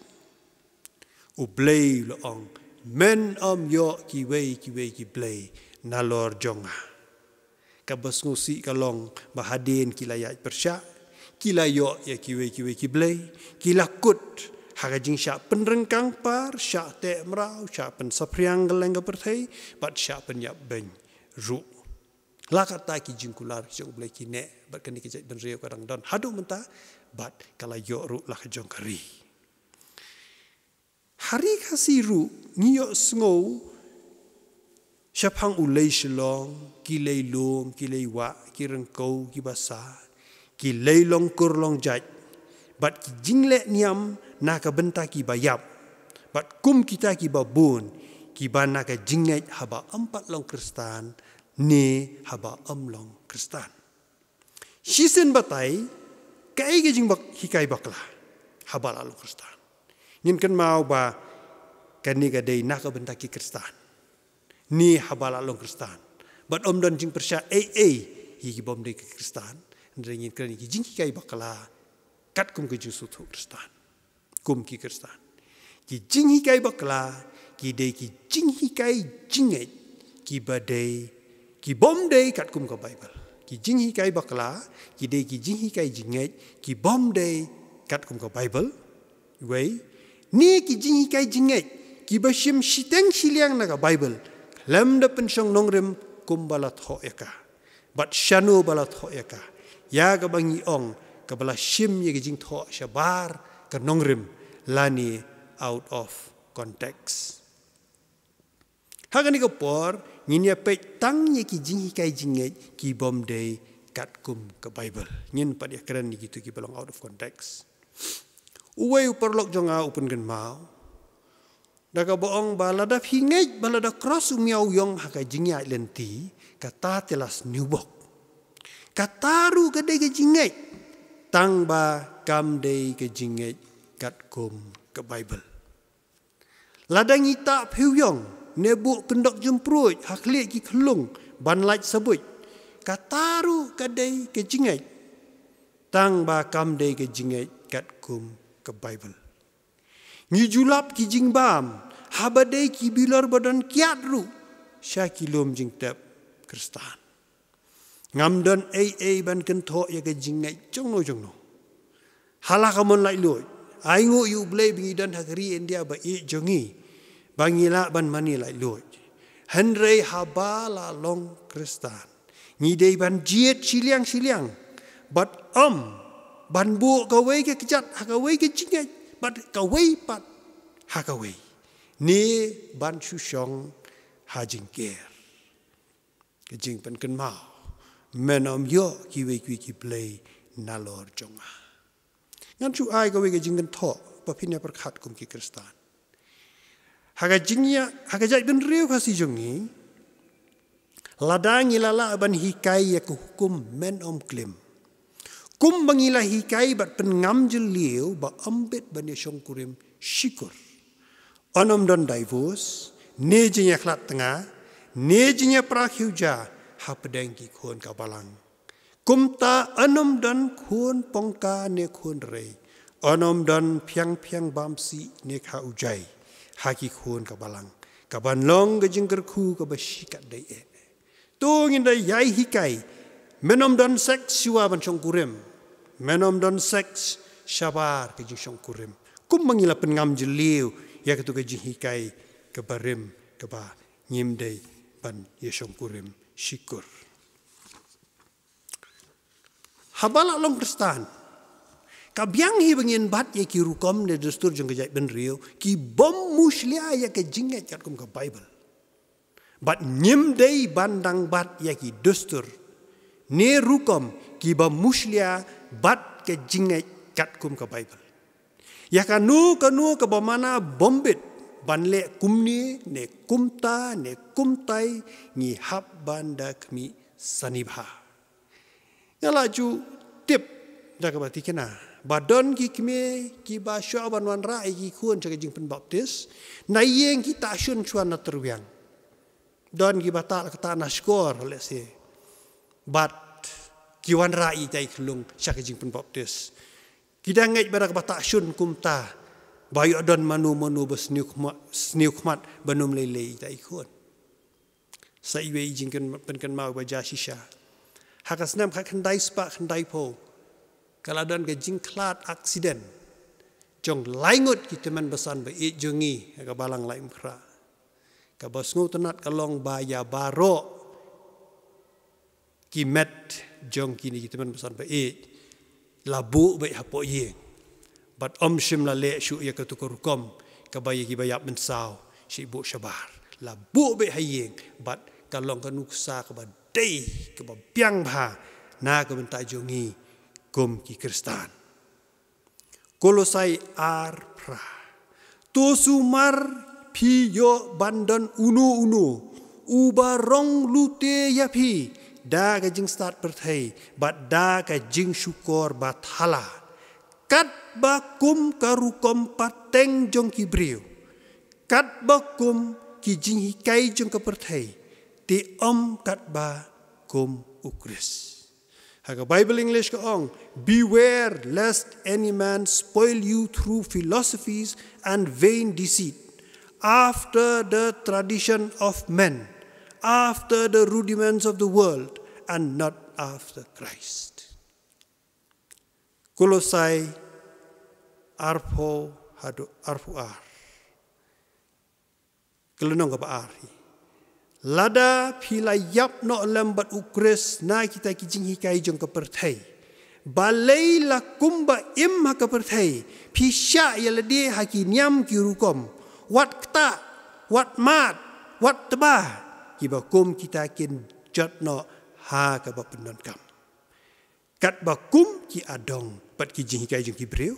U blay loong men yo ki wei ki blay na lor jonga. Kabas ngusi kalong bahadin ki layat persya. Ki layo ya ki wei ki blay. Ki lakut Hagajing syak penrengkang par, syak te merau, syak pen sapriang geleng ke perthai, bat syak pen yap beng ru. La kata ki jingkular jong boleh ki nek, bat kani kejat ben reu kadang don hadu mentah, bat kala yo ru la kejong kari. Hari kasih ru ngiyok sngou Siapang ulay silong, kilay lum, kilay wa, kirengkau, kibasa, kilay long kurlong jaj, bat ki jingle niam naka benta ki bayap, bat kum kita ki babun, ki bana ka jingai haba 4 long Kristan, ne haba long Kristan. Sisen batai, kai ke jing bak hikai bakla, haba long Kristan. Nyin kan mau ba kani ka dei naka benta ki Kristan. Ni habala long Kristan. But dan jing persya higi bom de Kristan. Ndringin krani ki jing kai bakala kat kum ke jusutu Kristan. Kum ki Kristan. Ki jing kai bakala ki de ki jing kai jingai ki badai ki bom de kat kum ka Bible. Ki jing kai bakala ki de ki jing kai jingai ki bom de kat kum ka Bible. Wei ni ki jing kai jingai ki bashim shiteng shiliang na ka Bible. Lem da pensong nongrim kumbalat ho eka, bat shanu balat ho eka, ya ka bangi ong ka bala shim ye jing tho shabar ka nongrim lani out of context. Hagani ko por nginya pe tang ye ki jing kai jingai ki bom day kat kum ka Bible. Ngin pa dia keren ni gitu ki belong out of context. Uwe uperlok jonga upun gen mau. Daga boong balada hingej balada cross umiau yong haka jingya lenti kata telas newbok. Kataru kade ke jingej tang ba kam day ke jingej kat kum ke Bible. Ladang ita pyuyong nebu pendok jempruj haklik ki kelung ban lait sebut. Kataru kade ke jingej tang ba kam day ke jingej kat kum ke Bible. Ngijulap ki jingbam, habadai ki bilar badan kiat ru, syakilum jing tep Kristan. Ngamdan ban kento ya ke jingai jongno. Halakamun lai loy, aingu yu blay bingidan hakri India ba jongi, bangila ban mani lai loy. Henry habala long Kristan. Ngidei ban jiet siliang, bat ban bu kawai ke kejat, hakawai ke jingai. But kawai pat hakawai ni ban syusyong hajing ker kejing pen ken mau menom yo kiwi ki play nalor jonga ngan chu ai kawai kejing ken tho papinya perkhat kum ki Kristan haga jingnya haga jai ben riu kasi jongi ladang ilala ban hikai ya hukum menom klim kum bangilah hikai bat pengam jeliu ba ambet bani syongkurim syukur. Onom don divorce, nejinya klat tengah, nejinya prakhiuja hapedengki khon kabalang. Kum ta onom don khon pongka ne khon rei. Onom don piang bamsi ne kha ujai. Haki khon kabalang. Kaban long gejing kerku kabashikat dai e. Tu nginda yai hikai. Menom don seks siwa ban syongkurim. Menom don seks syabar ke jing syongkurim. Kum mangila pengam jeliu ya ketu ke jing hikai ke barim ke ba nyimdei ban ye syongkurim syukur. Habala long Kristan. Kabyang hi bangin bat ye ki rukom ne dustur jeng kejai ben riu ki bom muslia ya ke jinget kat kum ke Bible. Bat nyimdei bandang bat ya ki dustur ne rukom ki bom muslia bat ke jingai kat kum ke Bible. Ya kanu ke bamana bombit banle kumni ne kumta ne kumtai ni hab banda kami sanibha. Ngalaju tip jaga bati kena. Badon ki kime ki ba syaban wan rai ki kun jaga jing pen baptis na yeng ki ta syun chuan na terwiang. Don ki batal kata na skor let's say. But kiwan rai tai kelung syak jing pen baptis. Kita ngai barak bata syun kumta bayu don manu besniu khmat banum lele tai khon. Sai we jing pen mau baja shisha. Hakasnam kha khandai spa khandai po. Kalau don ke jing klat aksiden. Jong laingut kita man besan ba it jongi ka balang lai mkhra. Ka bosngu tenat kalong baya baro kimet jong kini kita man besan ba it labu baik hapo ye. But shim la le shu ya ketukur kom kabaya ki bayap mensau si bu syabar. la bu be hayeng bat kalong kanuksa ka ba dei ka ba piang bha na ka benta jongi kum ki Kristan. Kolosai ar pra to sumar pi yo bandan unu uba rong lute ya pi da ka jing start perthai bat da ka jing syukur bat hala kat ba kum karukom pateng jong ki briu kat ba kum ki jing hikai jong ka perthai ti kat ba kum ukris. Haga Bible English ka ong, beware lest any man spoil you through philosophies and vain deceit, after the tradition of men, after the rudiments of the world, and not after Christ. Kolosai arpo ar. Kelenong ka ba ari? Lada pila yap no lambat ukres na kita kijing hikai jong keperthai. Balai la kumba im ha keperthai. Pisya ya ledi haki nyam kirukom. Wat kta, wat mat, wat tebah. Kiba kum kita kin jat no ha ka ba pendon kam. Kat ba kum ki adong pat kijing hikai jong kibreu.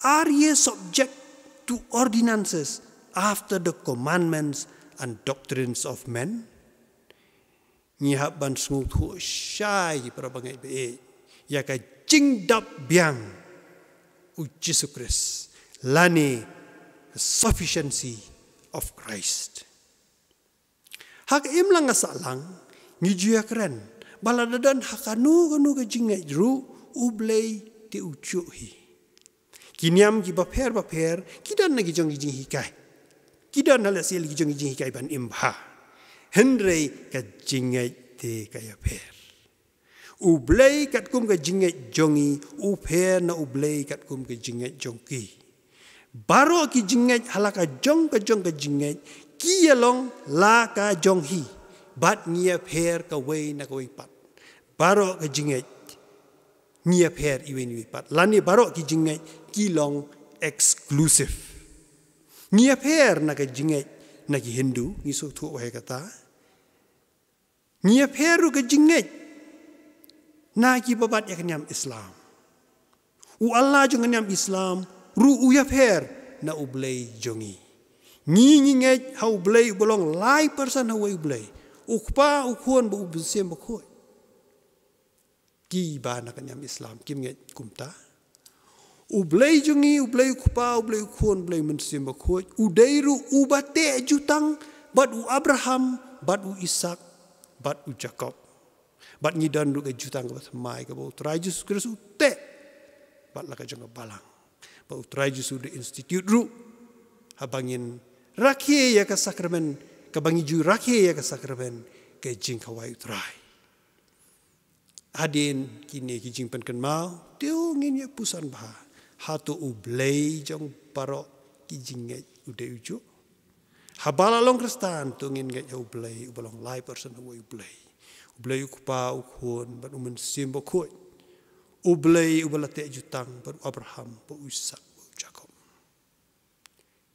Are ye subject to ordinances after the commandments and doctrines of men? Nyihap ban smooth hu syai para bangai be ya ka jingdap biang u Jesus Christ lani the sufficiency of Christ. Hak imlang asalang ngijuya keren baladadan hakanu ka jingai ru ublei ti ucuhi. Kiniam ki baper kidan nagi jong jing hikai. Kidan hala sil gi jong jing hikai ban imba. Hendrei ka jingai te kaya per. Ublei kat kum ka jingai jongi uper na ublei kat kum ka jingai jongki. Baro ki jingai halaka jong ka jingai ki yalong la ka jonghi. Bat nia per ka wei na ka wei pat. Baro ka jingai nia per iwen wi pat. Lani baro ki jingai ki long exclusive. Nia per na ka jingai na ki Hindu ni so tu wahai kata. Nia per ka jingai na ki babat ya kenyam Islam. U Allah jong kenyam Islam ru u ya per na ublei jongi. Ni ngai hau blei bolong lai person hau ublei. Ukpa ukhuan bu ubsem bu khoi. Ki ba na kenyam Islam kim ngai kumta. Ublei jungi, ublei kupa, ublei kuon, ublei mensim bakoi. Udairu ubate jutang, bat u Abraham, bat u Ishak, bat u Jacob. Bat ngidan du ke jutang bat mai ke bau trajus Kristus ute. Bat laka janga balang. Bau trajus u de institute ru. Habangin rakhe ya ke sakramen, kabangi ju rakhe ya ke sakramen ke jing kawai utrai. Adin kini ki jing pen ken mau, teu ngin ya pusan bah. Hatu ublei jong paro ki jingai ude uju. Habala long Kristan tu ngin ngai ublei ubalong lai person hu ublei. Ublei ukupa ukhon ban umen simbo khoi. Ublei ubalate jutang ban Abraham ba Ishak ba Jacob.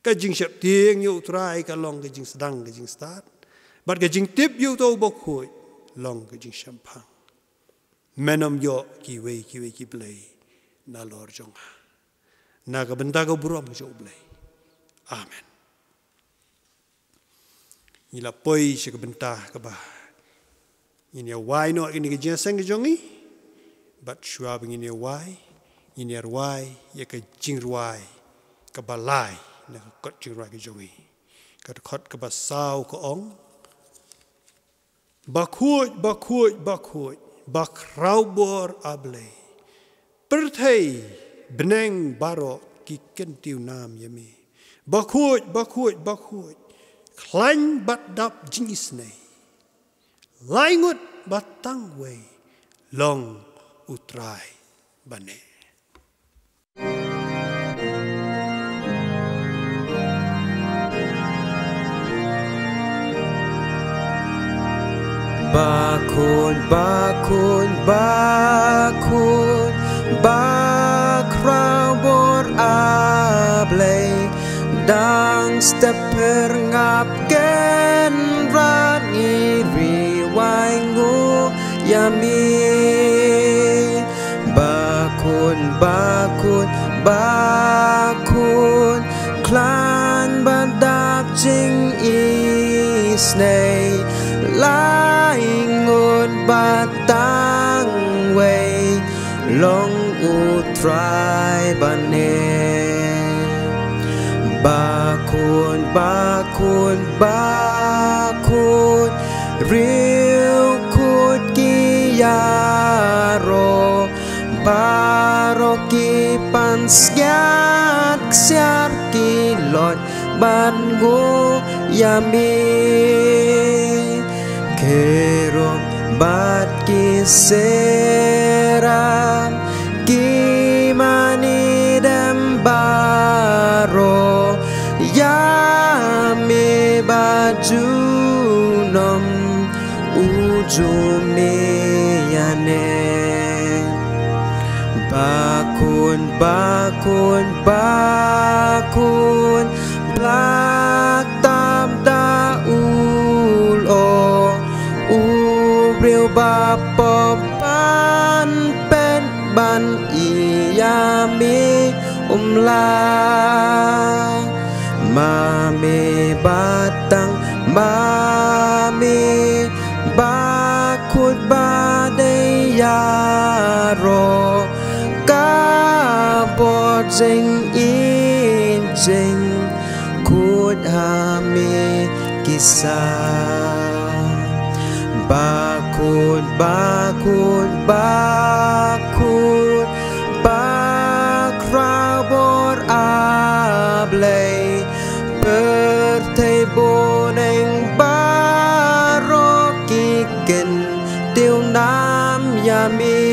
Ka jing syap ting yu utrai ka long ka jing sedang ka jing start. Bat ka jing tip yu to ba khoi long ka jing syampang. Menom yo ki wei ki blei na lor jong ha. Naga benda ka buram ka ublei. Amen. Ila poi se ka benta ka ba. Ini wai no ini ka jeng ka jongi. Bat shua bing ini wai. Ini wai ya ka jing wai ka balai na ka kot jing wai ka jongi. Ka kot ka ba sau ka ong. Bakhuj bakrau bor ablei. Perthai beneng baro ki kentiu nam yami. Bakhuj. Klain bat dap jingis nei. Laingut batang wei. Long utrai bane. Bakun bakrau bor ablei dang step ngap ke yami bakun bakun bakun klan badap jing isnay laingon batang way long utray bane bakun bakun bakun riu kut kiyaro baro ki pansgyat ksyar kilot bango yami kerong bat kiseram kimani dembaro yami baju nom ujumi yane bakun bakun bakun blak tam da ulo ubril bapom pan pen ban iyami mami batang mami bakut badai yaro kabot jeng in jeng kut hami kisah bakut bakut bakut bakrabor ablay perteboneng barokiken tiêu nam yami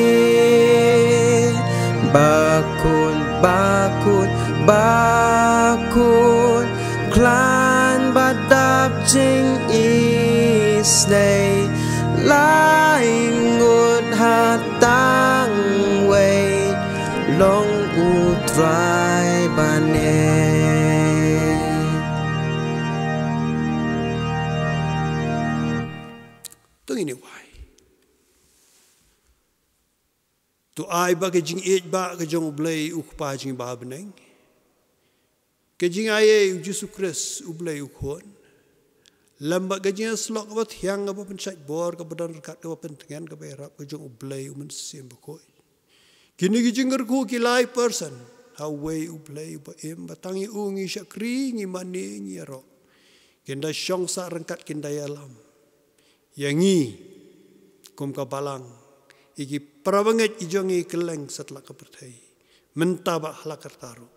bakun bakun bakun klan badap jing isnay laingut hatang way long utray bane tung ini wai tu ai ba ke jing ej ba ke jong blai ukpa jing ba beneng ke jing ai Jesus Christ ublai ukhon lamba ke jing slok ba thiang ba penchai bor ka badan kat ka pentengan ka berap ke jong ublai umen sim bakoi kini ke jing ku ki lai person how way ublai ba em ba tangi ungi syakri ngi mani ngi ro kenda syong sa rengkat kenda alam yangi kum ka balang iki prabanget ijongi keleng setelah kepertai mentabak halakat taru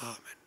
amen.